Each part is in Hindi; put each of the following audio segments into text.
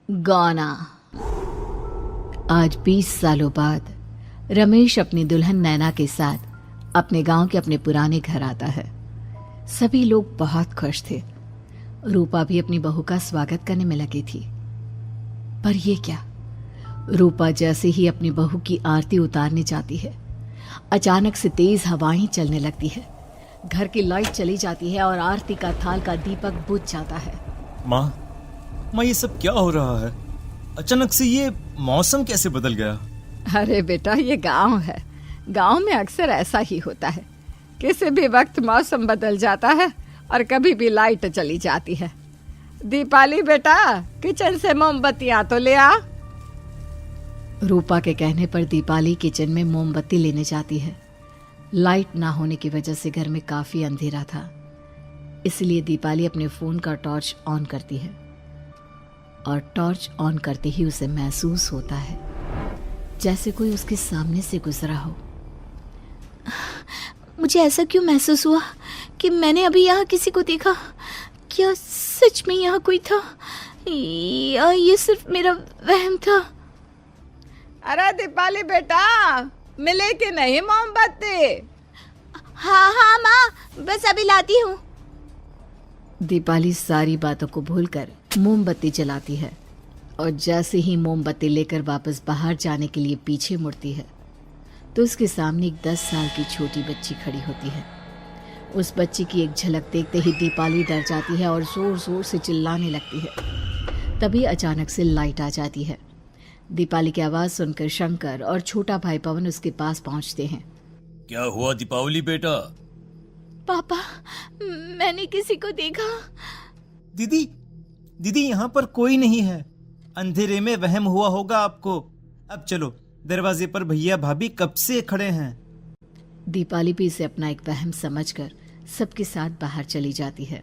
गाना। आज 20 सालों बाद रमेश अपनी दुल्हन नैना के साथ अपने गांव के अपने पुराने घर आता है। सभी लोग बहुत खुश थे। रूपा भी अपनी बहू का स्वागत करने में लगी थी। पर ये क्या, रूपा जैसे ही अपनी बहू की आरती उतारने जाती है, अचानक से तेज हवाएं चलने लगती है। घर की लाइट चली जाती है और आरती का थाल का दीपक बुझ जाता है। माँ, ये सब क्या हो रहा है? अचानक से ये मौसम कैसे बदल गया? अरे बेटा, ये गांव है। गांव में अक्सर ऐसा ही होता है। किसी भी वक्त मौसम बदल जाता है और कभी भी लाइट चली जाती है। दीपाली बेटा, किचन से मोमबत्तियां तो ले आ। रूपा के कहने पर दीपाली किचन में मोमबत्ती लेने जाती है। लाइट ना होने की वजह से घर में काफी अंधेरा था, इसलिए दीपाली अपने फोन का टॉर्च ऑन करती है और टॉर्च ऑन करते ही उसे महसूस होता है जैसे कोई उसके सामने से गुजरा हो। मुझे ऐसा क्यों महसूस हुआ कि मैंने अभी यहाँ किसी को देखा? क्या सच में यहाँ कोई था या ये सिर्फ मेरा वहम था? अरे दीपाली बेटा, मिले कि नहीं मोमबत्ती? हाँ माँ, बस अभी लाती हूँ। दीपाली सारी बातों को भूलकर मोमबत्ती जलाती है और जैसे ही मोमबत्ती लेकर वापस बाहर जाने के लिए पीछे मुड़ती है तो उसके सामने एक 10 साल की छोटी बच्ची खड़ी होती है। उस बच्ची की एक झलक देखते ही दीपाली डर जाती है और जोर जोर से चिल्लाने लगती है। तभी अचानक से लाइट आ जाती है। दीपाली की आवाज सुनकर शंकर और छोटा भाई पवन उसके पास पहुंचते हैं। क्या हुआ दीपावली बेटा? पापा, मैंने किसी को देखा। दीदी यहाँ पर कोई नहीं है। अंधेरे में वहम हुआ होगा आपको। अब चलो, दरवाजे पर भैया भाभी कब से खड़े हैं। दीपाली भी इसे अपना एक वहम समझकर सबके साथ बाहर चली जाती है,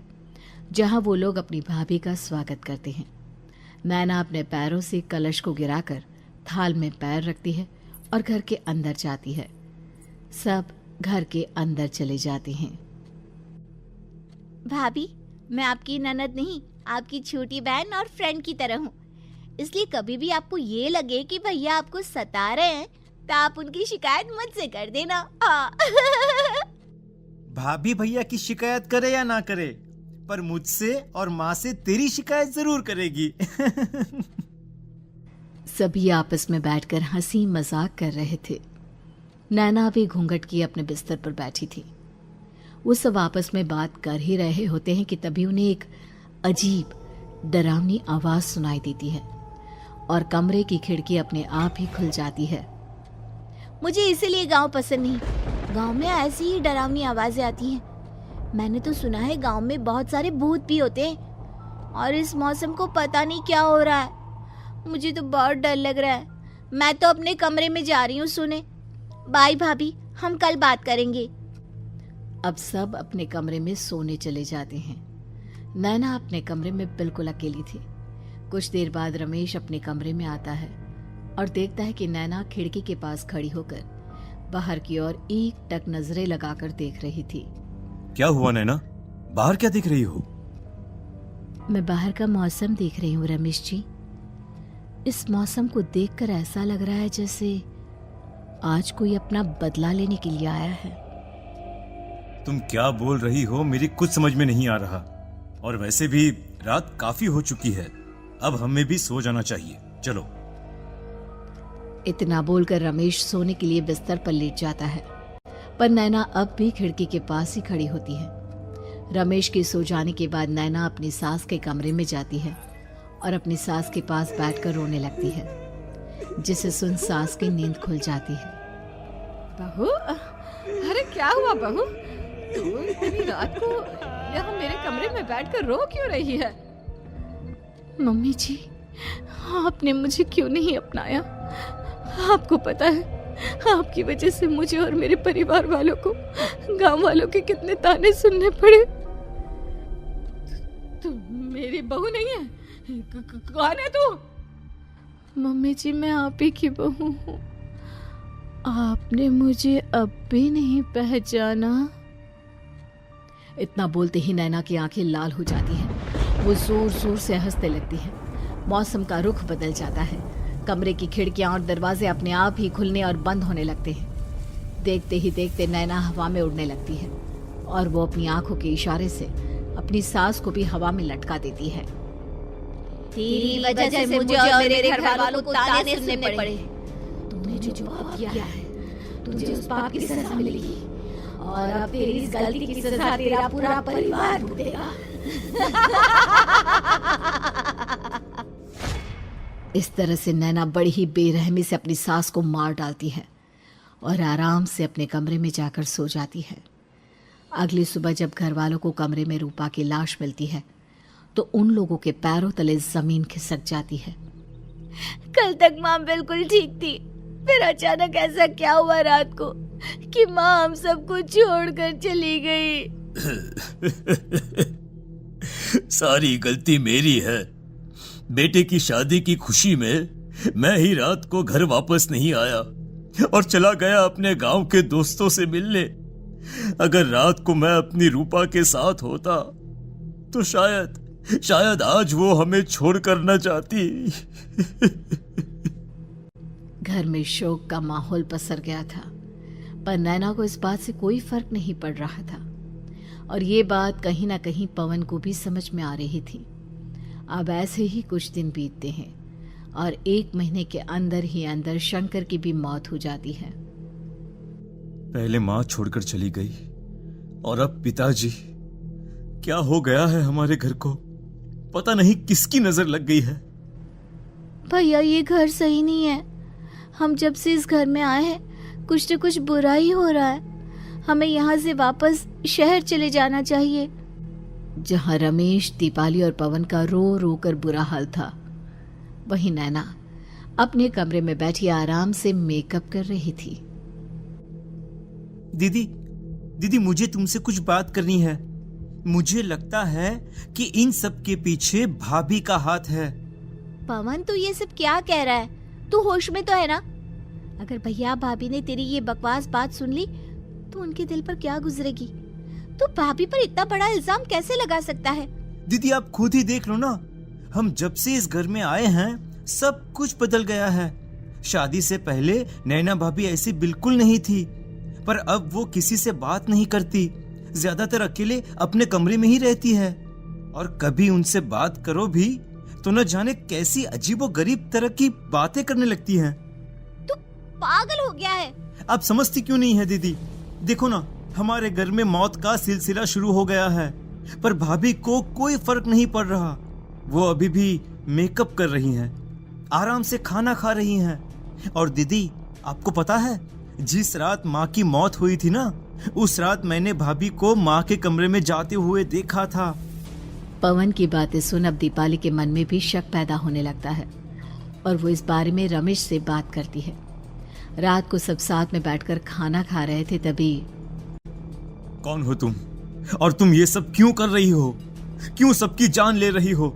जहां वो लोग अपनी भाभी का स्वागत करते हैं। नैना अपने पैरों से कलश को गिराकर थाल में पैर रखती है और घर के अंदर जाती है। सब घर के अंदर चले जाते हैं। भाभी, मैं आपकी ननद नहीं, आपकी छोटी बहन और फ्रेंड की तरह हूँ। इसलिए कभी भी आपको ये लगे कि भैया आपको सता रहे हैं तो आप उनकी शिकायत मुझसे कर देना। भाभी भैया की शिकायत करे या ना करे, पर मुझसे और माँ से तेरी शिकायत जरूर करेगी। सभी आपस में बैठकर हंसी मजाक कर रहे थे। नैना भी घूंघट किए अपने बिस्तर पर बैठी थी। वो सब आपस में बात कर ही रहे होते हैं कि तभी उन्हें एक अजीब डरावनी आवाज सुनाई देती है और कमरे की खिड़की अपने आप ही खुल जाती है। मुझे इसीलिए गांव पसंद नहीं। गांव में ऐसी ही डरावनी आवाजें आती हैं। मैंने तो सुना है गांव में बहुत सारे भूत भी होते हैं और इस मौसम को पता नहीं क्या हो रहा है। मुझे तो बहुत डर लग रहा है। मैं तो अपने कमरे में जा रही हूँ सोने। बाय भाभी, हम कल बात करेंगे। अब सब अपने कमरे में सोने चले जाते हैं। नैना अपने कमरे में बिल्कुल अकेली थी। कुछ देर बाद रमेश अपने कमरे में आता है और देखता है कि नैना खिड़की के पास खड़ी होकर बाहर की ओर एक टक नजरें लगाकर देख रही थी। क्या हुआ नैना? बाहर क्या देख रही हो? मैं बाहर का मौसम देख रही हूँ रमेश जी। इस मौसम को देखकर ऐसा लग रहा है जैसे आज कोई अपना बदला लेने के लिए आया है। तुम क्या बोल रही हो? मेरी कुछ समझ में नहीं आ रहा। और वैसे भी रात काफी हो चुकी है, अब हमें भी सो जाना चाहिए। चलो। इतना बोलकर रमेश सोने के लिए बिस्तर पर लेट जाता है, पर नैना अब भी खिड़की के पास ही खड़ी होती है। रमेश के सो जाने के बाद नैना अपनी सास के कमरे में जाती है और अपनी सास के पास बैठकर रोने लगती है, जिसे सुन सास की नींद खुल जाती है। बहू, अरे क्या हुआ बहू? तू इतनी रात को यहाँ मेरे कमरे में बैठकर रो क्यों रही है? मम्मी जी, आपने मुझे क्यों नहीं अपनाया? आपको पता है, आपकी वजह से मुझे और मेरे परिवार वालों को गांव वालों के कितने ताने सुनने पड़े। तू मेरी बहू नहीं है? कौन है तू? मम्मी जी, मैं आप ही की बहू हूँ। आपने मुझे अब भी नहीं पहचाना? इतना बोलते ही नैना की आंखें लाल हो जाती हैं। वो जोर जोर से हंसने लगती है। मौसम का रुख बदल जाता है। कमरे की खिड़कियां और दरवाजे अपने आप ही खुलने और बंद होने लगते हैं। देखते ही देखते नैना हवा में उड़ने लगती है और वो अपनी आंखों के इशारे से अपनी सांस को भी हवा में लटका देती है। तेरी वजह से मुझे और मेरे घर वालों को ताने सुनने पड़े। तूने जो पाप किया है, तुझे उस पाप की सजा मिलेगी और अब तेरी इस गलती की सजा तेरा पूरा परिवार भुगतेगा। इस तरह से नैना बड़ी ही बेरहमी से अपनी सास को मार डालती है और आराम से अपने कमरे में जाकर सो जाती है। अगली सुबह जब घर वालों को कमरे में रूपा की लाश मिलती है तो उन लोगों के पैरों तले जमीन खिसक जाती है। कल तक माँ बिल्कुल ठीक थी, फिर अचानक ऐसा क्या हुआ रात को कि माँ हम सबको छोड़कर चली गई। सारी गलती मेरी है। बेटे की शादी की खुशी में मैं ही रात को घर वापस नहीं आया और चला गया अपने गांव के दोस्तों से मिलने। अगर रात को मैं अपनी रूपा के साथ होता तो शायद आज वो हमें छोड़कर न जाती। घर में शोक का माहौल पसर गया था, पर नैना को इस बात से कोई फर्क नहीं पड़ रहा था और ये बात कहीं ना कहीं पवन को भी समझ में आ रही थी। अब ऐसे ही कुछ दिन बीतते हैं और 1 महीने के अंदर ही अंदर शंकर की भी मौत हो जाती है। पहले माँ छोड़कर चली गई और अब पिताजी। क्या हो गया है हमारे घर को? पता नहीं किसकी नजर लग गई है। भैया ये घर सही नहीं है। हम जब से इस घर में आए हैं कुछ न कुछ बुरा ही हो रहा है। हमें यहाँ से वापस शहर चले जाना चाहिए। जहां रमेश, दीपाली और पवन का रो रो कर बुरा हाल था, वहीं नैना अपने कमरे में बैठी आराम से मेकअप कर रही थी। दीदी मुझे तुमसे कुछ बात करनी है। मुझे लगता है कि इन सब के पीछे भाभी का हाथ है। पवन तू ये सब क्या कह रहा है? तू होश में तो है ना? अगर भैया भाभी ने तेरी ये बकवास बात सुन ली तो उनके दिल पर क्या गुजरेगी? तू भाभी पर इतना बड़ा इल्जाम कैसे लगा सकता है? दीदी आप खुद ही देख लो ना, हम जब से इस घर में आए हैं सब कुछ बदल गया है। शादी से पहले नैना भाभी ऐसी बिल्कुल नहीं थी, पर अब वो किसी से बात नहीं करती, ज्यादातर अकेले अपने कमरे में ही रहती है और कभी उनसे बात करो भी तो न जाने कैसी अजीबोगरीब तरह की बातें करने लगती हैं। तू पागल हो गया है? आप समझती क्यों नहीं है दीदी? देखो ना, हमारे घर में मौत का सिलसिला शुरू हो गया है, पर भाभी को कोई फर्क नहीं पड़ रहा। वो अभी भी मेकअप कर रही हैं, आराम से खाना खा रही हैं। और दीदी आपको पता है, जिस रात माँ की मौत हुई थी ना, उस रात मैंने भाभी को माँ के कमरे में जाते हुए देखा था। पवन की बातें सुन अब दीपाली के मन में भी शक पैदा होने लगता है और वो इस बारे में रमेश से बात करती है। रात को सब साथ में बैठकर खाना खा रहे थे, तभी कौन हो तुम और तुम ये सब क्यों कर रही हो? क्यों सबकी जान ले रही हो?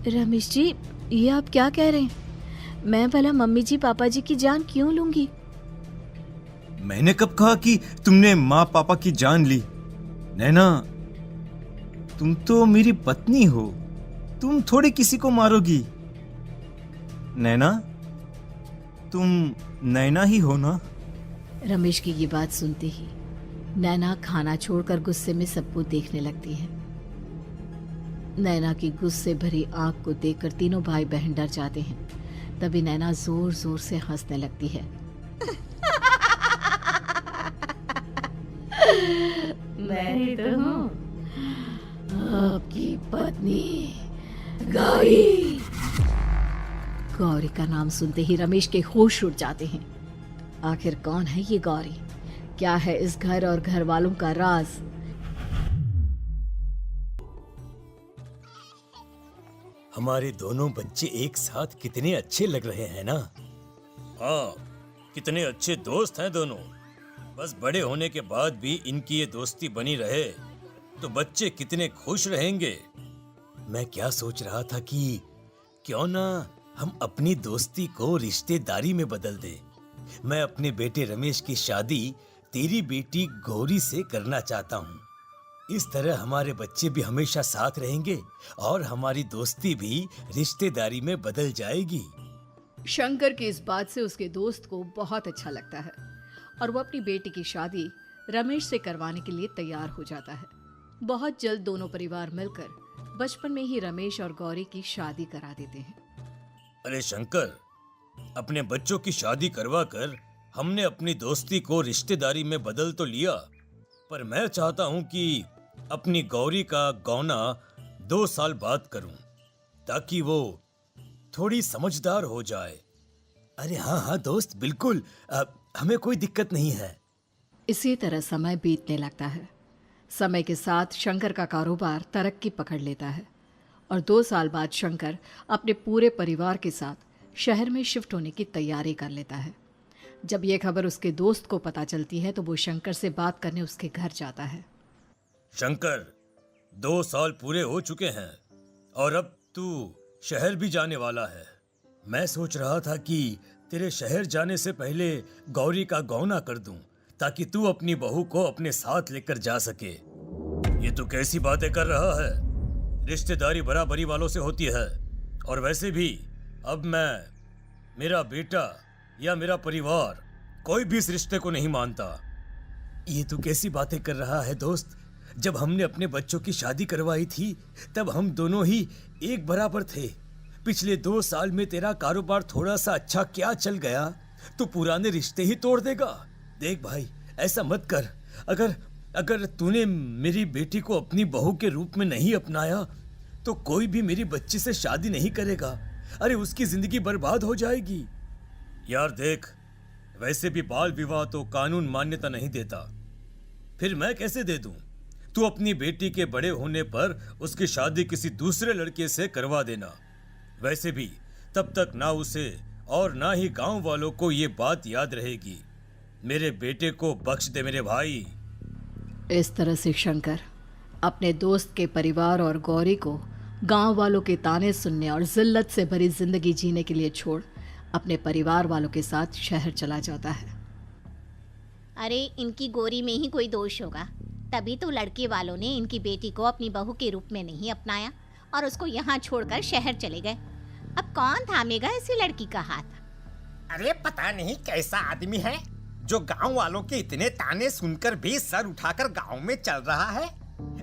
रमेश जी, ये आप क्या कह रहे हैं? मैं भला मम्मी जी पापा जी की जान क्यों लूंगी? मैंने कब कहा कि तुमने माँ पापा की जान ली? नैना, तुम तो मेरी पत्नी हो, तुम थोड़ी किसी को मारोगी। नैना, तुम नैना ही हो ना? रमेश की ये बात सुनते ही नैना खाना छोड़कर गुस्से में सबको देखने लगती है। नैना की गुस्से भरी आंख को देखकर तीनों भाई बहन डर जाते हैं। तभी नैना जोर जोर से हंसने लगती है। मैं ही तो हूँ, आपकी पत्नी गौरी। गौरी का नाम सुनते ही रमेश के होश उड़ जाते हैं। आखिर कौन है ये गौरी? क्या है इस घर और घर वालों का राज? हमारे दोनों बच्चे एक साथ कितने अच्छे लग रहे हैं ना? हाँ, कितने अच्छे दोस्त हैं दोनों। बस बड़े होने के बाद भी इनकी ये दोस्ती बनी रहे तो बच्चे कितने खुश रहेंगे। मैं क्या सोच रहा था कि क्यों ना हम अपनी दोस्ती को रिश्तेदारी में बदल दें। मैं अपने बेटे रमेश की शादी तेरी बेटी गौरी से करना चाहता हूँ। इस तरह हमारे बच्चे भी हमेशा साथ रहेंगे और हमारी दोस्ती भी रिश्तेदारी में बदल जाएगी। शंकर की इस बात से उसके दोस्त को बहुत अच्छा लगता है और वो अपनी बेटी की शादी रमेश से करवाने के लिए तैयार हो जाता है। बहुत जल्द दोनों परिवार मिलकर बचपन में ही रमेश और गौरी की शादी करा देते हैं। अरे शंकर, अपने बच्चों की शादी करवा कर हमने अपनी दोस्ती को रिश्तेदारी में बदल तो लिया, पर मैं चाहता हूं कि अपनी गौरी का गौना 2 साल बाद करूं, ताकि वो थोड़ी समझदार हो जाए। अरे हाँ हाँ दोस्त, बिल्कुल, हमें कोई दिक्कत नहीं है। इसी तरह समय बीतने लगता है। समय के साथ शंकर का कारोबार तरक्की पकड़ लेता है और 2 साल बाद शंकर अपने पूरे परिवार के साथ शहर में शिफ्ट होने की तैयारी कर लेता है। जब यह खबर उसके दोस्त को पता चलती है तो वो शंकर से बात करने उसके घर जाता है। शंकर, 2 साल पूरे हो चुके हैं और अब तू शहर भी जाने वाला है। मैं सोच रहा था कि तेरे शहर जाने से पहले गौरी का गौना कर दूं, ताकि तू अपनी बहू को अपने साथ लेकर जा सके। ये तू कैसी बातें कर रहा है? रिश्तेदारी बराबरी वालों से होती है, और वैसे भी अब मेरा बेटा या मेरा परिवार कोई भी इस रिश्ते को नहीं मानता। ये तू कैसी बातें कर रहा है दोस्त? जब हमने अपने बच्चों की शादी करवाई थी तब हम दोनों ही एक बराबर थे। पिछले 2 साल में तेरा कारोबार थोड़ा सा अच्छा क्या चल गया तो पुराने रिश्ते ही तोड़ देगा। देख भाई, ऐसा मत कर। अगर तूने मेरी बेटी को अपनी बहू के रूप में नहीं अपनाया तो कोई भी मेरी बच्ची से शादी नहीं करेगा। अरे उसकी जिंदगी बर्बाद हो जाएगी। यार देख, वैसे भी बाल विवाह तो कानून मान्यता नहीं देता, फिर मैं कैसे दे दूं? तू अपनी बेटी के बड़े होने पर उसकी शादी किसी दूसरे लड़के से करवा देना। वैसे भी तब तक ना उसे और ना ही गांव वालों को ये बात याद रहेगी। मेरे बेटे को बख्श दे मेरे भाई। इस तरह से शंकर अपने दोस्त के परिवार और गौरी को गांव वालों के ताने सुनने और जिल्लत से भरी जिंदगी जीने के लिए छोड़ अपने परिवार वालों के साथ शहर चला जाता है। अरे इनकी गौरी में ही कोई दोष होगा, तभी तो लड़के वालों ने इनकी बेटी को अपनी बहू के रूप में नहीं अपनाया और उसको यहाँ छोड़कर शहर चले गए। अब कौन थामेगा ऐसी लड़की का हाथ? अरे पता नहीं कैसा आदमी है जो गांव वालों के इतने ताने सुनकर भी सर उठाकर गांव में चल रहा है।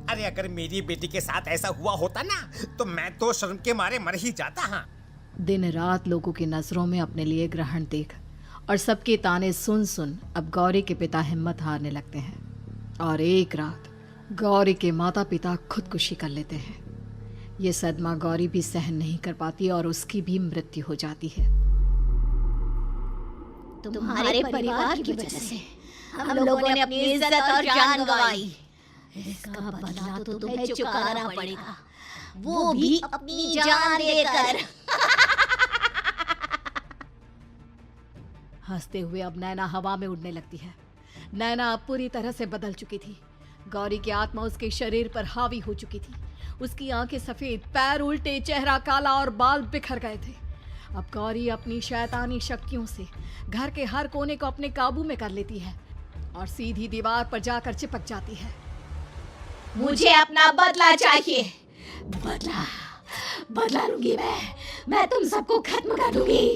अरे अगर मेरी बेटी के साथ ऐसा हुआ होता ना तो मैं तो शर्म के मारे मर ही जाता। हाँ, दिन रात लोगों की नजरों में अपने लिए ग्रहण देख और सबके ताने सुन सुन अब गौरी के पिता हिम्मत हारने लगते हैं और एक रात गौरी के माता पिता खुदकुशी कर लेते हैं। ये सदमा गौरी भी सहन नहीं कर पाती और उसकी भी मृत्यु हो जाती है। तुम्हारे परिवार की वजह से हम लोगों ने अपनी इज्जत और जान गंवाई। इसका बदला तो तुम्हें चुकाना पड़ेगा, वो भी अपनी जान देकर। हंसते हुए अब नैना हवा में उड़ने लगती है। नैना अब पूरी तरह से बदल चुकी थी। गौरी की आत्मा उसके शरीर पर हावी हो चुकी थी। उसकी आंखें सफेद, पैर उल्टे, चेहरा काला और बाल बिखर गए थे। अब गौरी अपनी शैतानी शक्तियों से घर के हर कोने को अपने काबू में कर लेती है और सीधी दीवार पर जाकर चिपक जाती है। मुझे अपना बदला चाहिए। बदला लूंगी मैं तुम सबको खत्म कर दूंगी।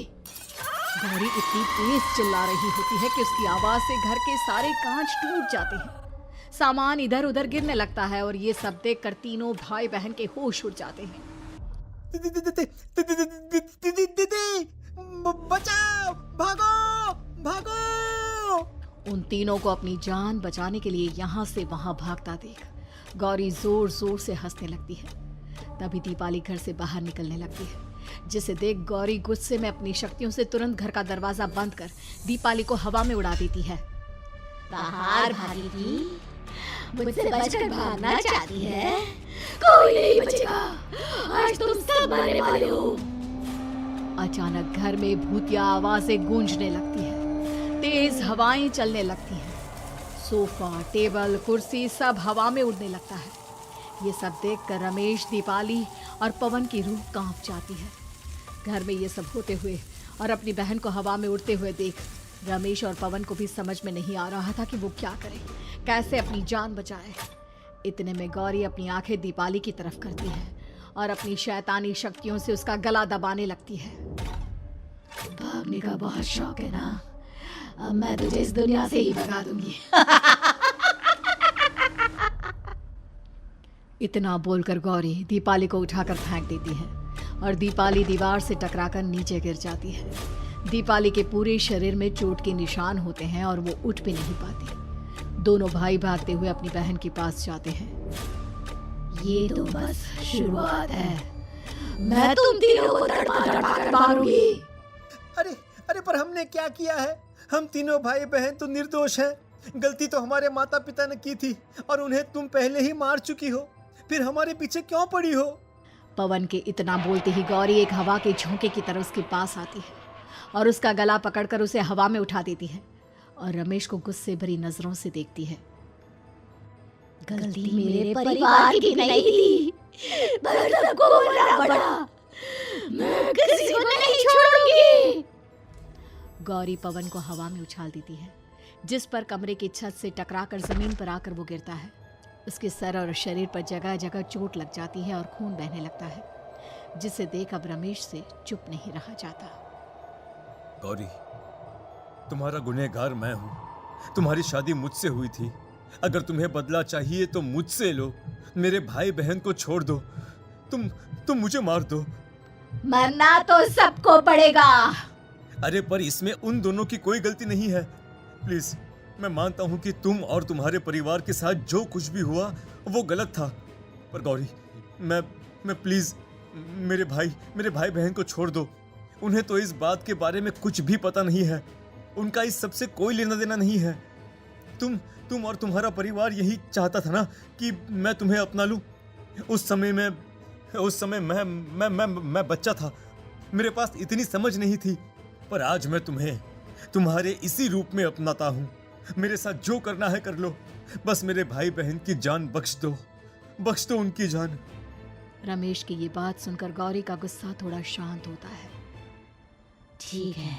गौरी इतनी तेज चिल्ला रही होती है कि उसकी आवाज से घर के सारे कांच टूट जाते हैं। सामान इधर उधर गिरने लगता है और ये सब देखकर तीनों भाई बहन के होश उड़ जाते हैं। बचाओ, भागो भागो। उन तीनों को अपनी जान बचाने के लिए यहाँ से वहां भागता देख गौरी जोर जोर से हंसने लगती है। तभी दीपाली घर से बाहर निकलने लगती है, जिसे देख गौरी गुस्से में अपनी शक्तियों से तुरंत घर का दरवाजा बंद कर दीपाली को हवा में उड़ा देती है। बाहर भागेगी, मुझसे बचकर भागना चाहती है? कोई नहीं बचेगा, आज तुम सब मरने वाले हो। अचानक घर में भूतिया आवाजें गूंजने लगती है, तेज हवाएं चलने लगती हैं। सोफा, टेबल, कुर्सी सब हवा में उड़ने लगता है। ये सब देखकर रमेश, दीपाली और पवन की रूह कांप जाती है। घर में ये सब होते हुए और अपनी बहन को हवा में उड़ते हुए देख रमेश और पवन को भी समझ में नहीं आ रहा था कि वो क्या करे, कैसे अपनी जान बचाए। इतने में गौरी अपनी आंखें दीपाली की तरफ करती है और अपनी शैतानी शक्तियों से उसका गला दबाने लगती है। भागने का बहुत शौक है ना, अब मैं तुझे इस दुनिया से ही भगा दूंगी। इतना बोलकर गौरी दीपाली को उठाकर फेंक देती है और दीपाली दीवार से टकराकर नीचे गिर जाती है। दीपाली के पूरे शरीर में चोट के निशान होते हैं और वो उठ भी नहीं पाती। दोनों भाई भागते हुए अपनी बहन के पास जाते हैं। ये तो बस शुरुआत है, मैं तुम तीनों को तड़पा कर मारूंगी। अरे अरे, पर हमने क्या किया है? हम तीनों भाई बहन तो निर्दोष हैं। गलती तो हमारे माता पिता ने की थी और उन्हें तुम पहले ही मार चुकी हो, फिर हमारे पीछे क्यों पड़ी हो? पवन के इतना बोलते ही गौरी एक हवा के झोंके की तरह उसके पास आती है और उसका गला पकड़कर उसे हवा में उठा देती है और रमेश को गुस्से भरी नजरों से देखती है। गलती मेरे परिवार की नहीं थी, पर सबको बोलना पड़ा। मैं किसी को नहीं छोड़ूंगी। गौरी पवन को हवा में उछाल देती है, जिस पर कमरे की छत से टकराकर जमीन पर आकर वो गिरता है। उसके सर और शरीर पर जगह जगह चोट लग जाती है और खून बहने लगता है, जिसे देख अब रमेश से चुप नहीं रहा जाता। गौरी, तुम्हारा गुनहगार मैं हूँ। तुम्हारी शादी मुझसे हुई थी। अगर तुम्हें बदला चाहिए तो मुझसे लो। मेरे भाई बहन को छोड़ दो। तुम मुझे मार दो। मरना तो सबको पड़ेगा। अरे पर इसमें उन दोनों की कोई गलती नहीं है। प्लीज, मैं मानता हूँ कि तुम और तुम्हारे परिवार के साथ जो कुछ भी हुआ वो गलत था, पर गौरी, मैं प्लीज मेरे भाई बहन को छोड़ दो। उन्हें तो इस बात के बारे में कुछ भी पता नहीं है। उनका इस सबसे कोई लेना देना नहीं है। तुम और तुम्हारा परिवार यही चाहता था ना कि मैं तुम्हें अपना लूं। उस समय मैं बच्चा था। मेरे पास इतनी समझ नहीं थी, पर आज मैं तुम्हें तुम्हारे इसी रूप में अपनाता हूं। मेरे साथ जो करना है कर लो, बस मेरे भाई बहन की जान बख्श दो उनकी जान। रमेश की ये बात सुनकर गौरी का गुस्सा थोड़ा शांत होता है। ठीक है,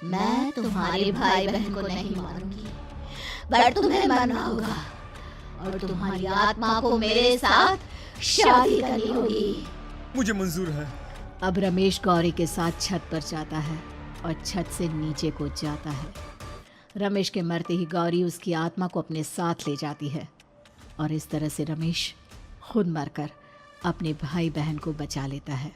मैं तुम्हारे भाई बहन को नहीं मारूंगी, पर तुम्हें मरना होगा और तुम्हारी आत्मा को मेरे साथ शादी करनी होगी। मुझे मंजूर है। अब रमेश गौरी के साथ छत पर जाता है और छत से नीचे को जाता है। रमेश के मरते ही गौरी उसकी आत्मा को अपने साथ ले जाती है और इस तरह से रमेश खुद मरकर अपने भाई बहन को बचा लेता है।